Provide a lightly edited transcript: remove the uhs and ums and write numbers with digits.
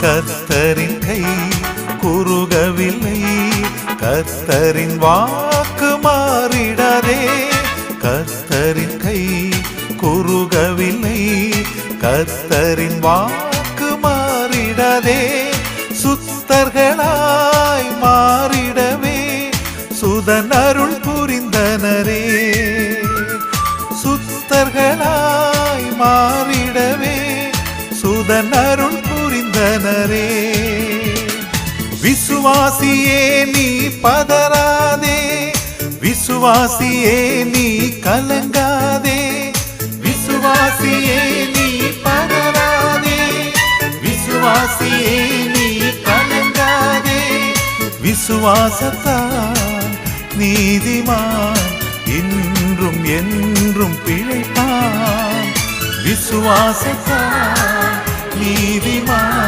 கர்த்தரின் கை குறுகவில்லை, கர்த்தரின் வாக்கு மாறிடாதே. கர்த்தரின் கை குறுகவில்லை, கர்த்தரின் வாக்கு மாறிடாதே. சுத்தர்களாய் மாறிடவே சுதன் அருள் புரிந்தனரே. சுத்தர்களாய் மாறிடவே சுதன் அருள் புரிந்தனரே. விசுவாசியே நீ பதறாதே, விசுவாசியே நீ கலங்காதே. விசுவாசியே நீ பதறாதே, விசுவாசியே நீ கலங்காதே. விசுவாசத்தால் நீதிமான் இன்றும் என்றும் பிழைப்பான். விசுவாசத்தால் நீதிமான்